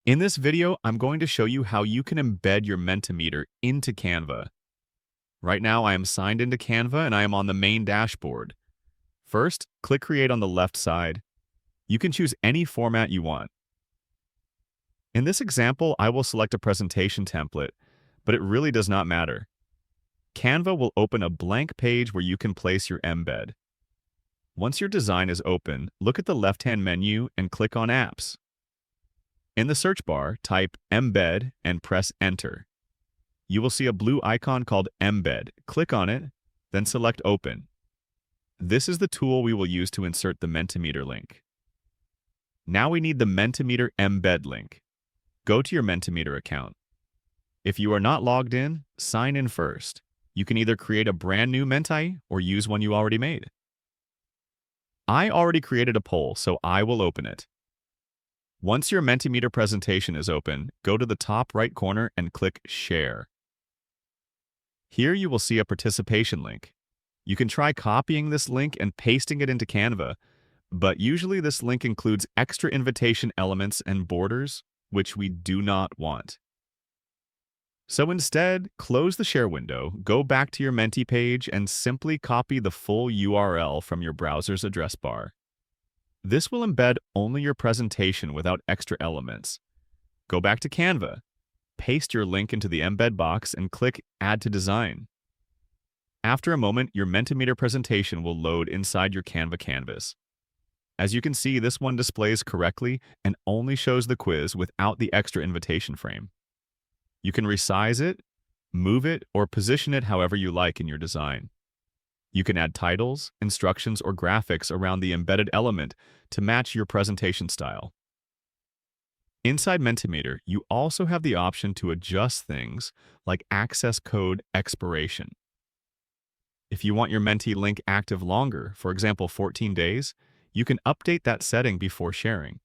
In this video, I'm going to show you how you can embed your Mentimeter into Canva. Right now, I am signed into Canva and I am on the main dashboard. First, click Create on the left side. You can choose any format you want. In this example, I will select a presentation template, but it really does not matter. Canva will open a blank page where you can place your embed. Once your design is open, look at the left-hand menu and click on Apps. In the search bar, type Embed and press Enter. You will see a blue icon called Embed. Click on it, then select Open. This is the tool we will use to insert the Mentimeter link. Now we need the Mentimeter Embed link. Go to your Mentimeter account. If you are not logged in, sign in first. You can either create a brand new Menti or use one you already made. I already created a poll, so I will open it. Once your Mentimeter presentation is open, go to the top right corner and click Share. Here you will see a participation link. You can try copying this link and pasting it into Canva, but usually this link includes extra invitation elements and borders, which we do not want. So instead, close the share window, go back to your Menti page, and simply copy the full URL from your browser's address bar. This will embed only your presentation without extra elements. Go back to Canva, paste your link into the embed box, and click Add to Design. After a moment, your Mentimeter presentation will load inside your Canva canvas. As you can see, this one displays correctly and only shows the quiz without the extra invitation frame. You can resize it, move it, or position it however you like in your design. You can add titles, instructions, or graphics around the embedded element to match your presentation style. Inside Mentimeter, you also have the option to adjust things like access code expiration. If you want your Menti link active longer, for example 14 days, you can update that setting before sharing.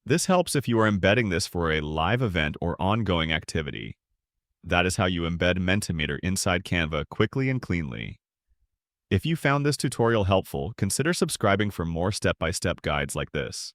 This helps if you are embedding this for a live event or ongoing activity. That is how you embed Mentimeter inside Canva quickly and cleanly. If you found this tutorial helpful, consider subscribing for more step-by-step guides like this.